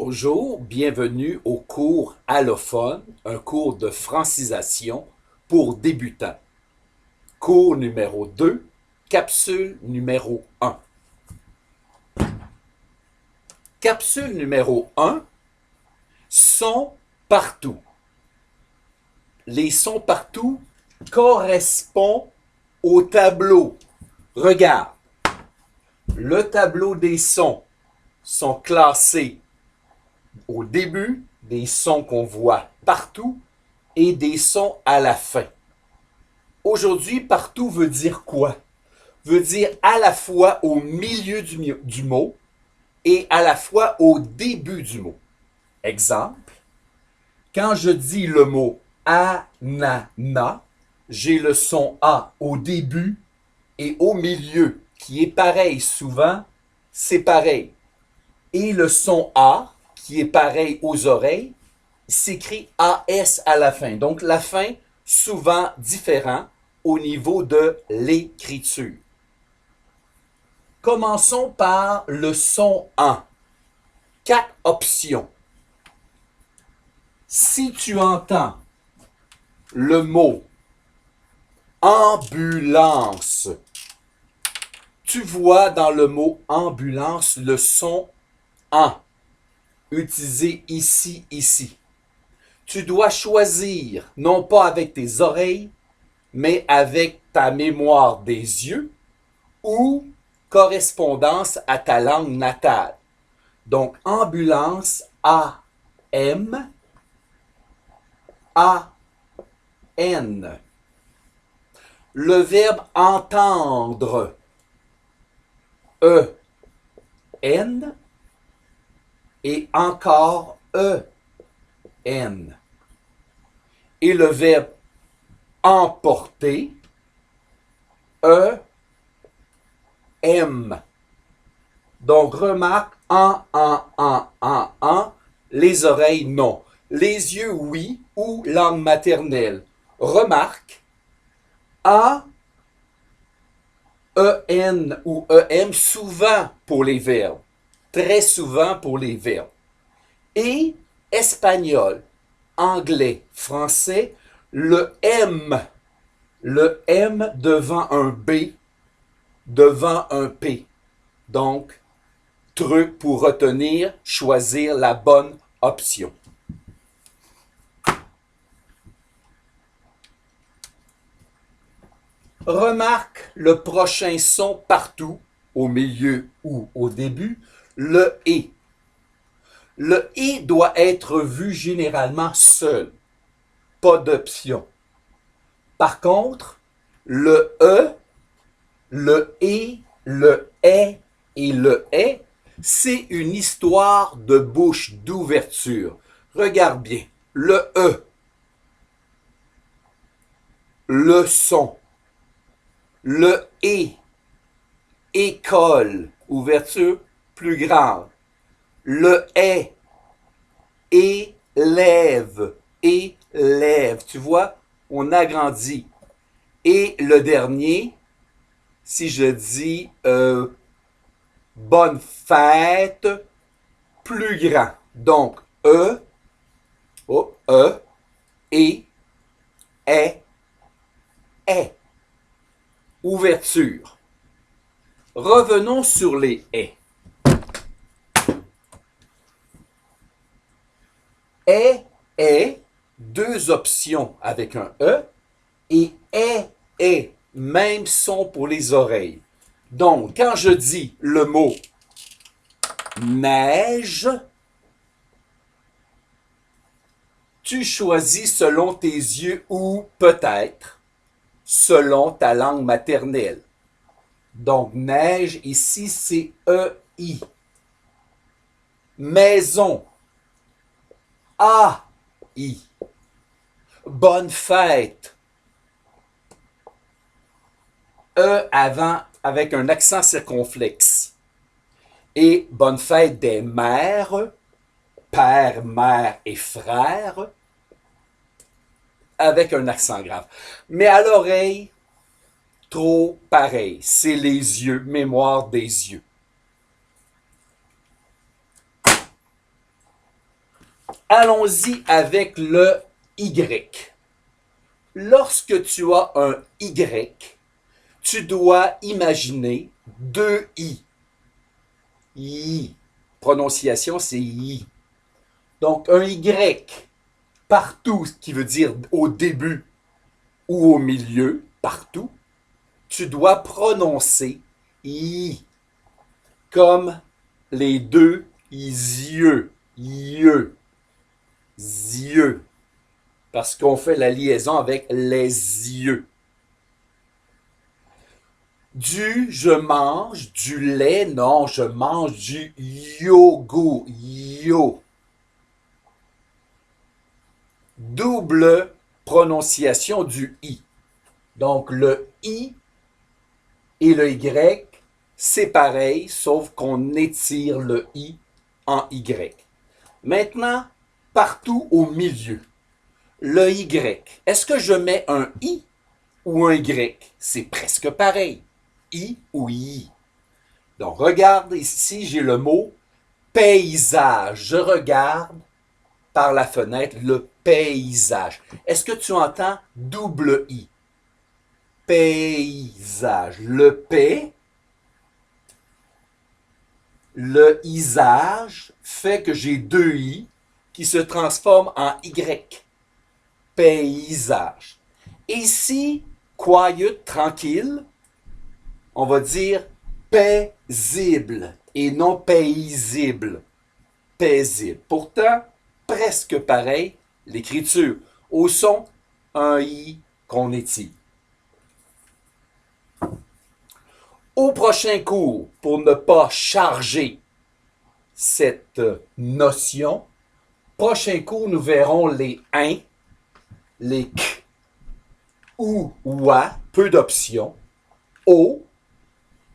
Bonjour, bienvenue au cours allophone, un cours de francisation pour débutants. Cours numéro 2, capsule numéro 1. Capsule numéro 1, sons partout. Les sons partout correspondent au tableau. Regarde, le tableau des sons sont classés au début, des sons qu'on voit partout et des sons à la fin. Aujourd'hui, partout veut dire quoi? Veut dire à la fois au milieu du mot et à la fois au début du mot. Exemple, quand je dis le mot ananas, j'ai le son A au début et au milieu, qui est pareil souvent, c'est pareil. Et le son A, qui est pareil aux oreilles, s'écrit AS à la fin. Donc la fin, souvent différent au niveau de l'écriture. Commençons par le son en. 4 options. Si tu entends le mot ambulance, tu vois dans le mot ambulance le son en, utilisé ici, ici. Tu dois choisir, non pas avec tes oreilles, mais avec ta mémoire des yeux ou correspondance à ta langue natale. Donc, ambulance, A-M, A-N. Le verbe entendre, E-N, et encore E-N. Et le verbe emporter, E-M. Donc, remarque, les oreilles, non. Les yeux, oui, ou langue maternelle. Remarque, A, E-N ou E-M, souvent pour les verbes. Très souvent pour les verbes. Et espagnol, anglais, français, le M devant un B, devant un P. Donc, truc pour retenir, choisir la bonne option. Remarque le prochain son partout, au milieu ou au début, le E. Le E doit être vu généralement seul, pas d'option. Par contre, le E, le E, le E et le E, c'est une histoire de bouche, d'ouverture. Regarde bien, le E, le son, le E, école, ouverture plus grande. Le élève, élève, tu vois, on agrandit. Et le dernier, si je dis bonne fête, plus grand. Donc, E, et, est, est. Ouverture. Revenons sur les est. Est, deux options avec un E, et est, même son pour les oreilles. Donc, quand je dis le mot neige, tu choisis selon tes yeux ou peut-être selon ta langue maternelle. Donc, neige, ici, c'est E-I. Maison, A-I. Bonne fête, E avant avec un accent circonflexe. Et bonne fête des mères, père, mère et frère, avec un accent grave. Mais à l'oreille, trop pareil. C'est les yeux, mémoire des yeux. Allons-y avec le Y. Lorsque tu as un Y, tu dois imaginer deux I. I. Prononciation, c'est I. Donc, un Y partout, ce qui veut dire au début ou au milieu, partout, tu dois prononcer I comme les deux yeux, yeux, yeux, parce qu'on fait la liaison avec les yeux. Je mange du lait, non, je mange du yogourt, yo. Double prononciation du I. Donc le I et le Y, c'est pareil, sauf qu'on étire le I en Y. Maintenant, partout au milieu, le Y. Est-ce que je mets un I ou un Y? C'est presque pareil. I ou I. Donc, regarde ici, j'ai le mot paysage. Je regarde par la fenêtre le paysage. Est-ce que tu entends double I? Paysage. Le isage fait que j'ai deux I qui se transforment en Y. Paysage. Ici, quiet, tranquille, on va dire paisible et non paisible. Paisible. Pourtant, presque pareil, l'écriture. Au son, un I qu'on étire. Au prochain cours, pour ne pas charger cette notion, prochain cours, nous verrons les in, les k, ou, ouah, peu d'options, o,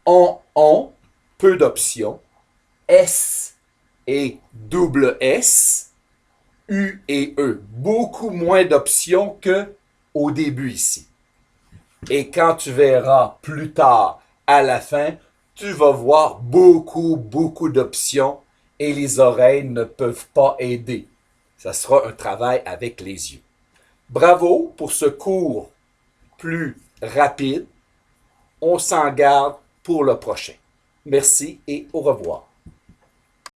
on, peu d'options, s et double S, U et E, beaucoup moins d'options que au début ici. Et quand tu verras plus tard, à la fin, tu vas voir beaucoup d'options et les oreilles ne peuvent pas aider. Ça sera un travail avec les yeux. Bravo pour ce cours plus rapide. On s'en garde pour le prochain. Merci et au revoir.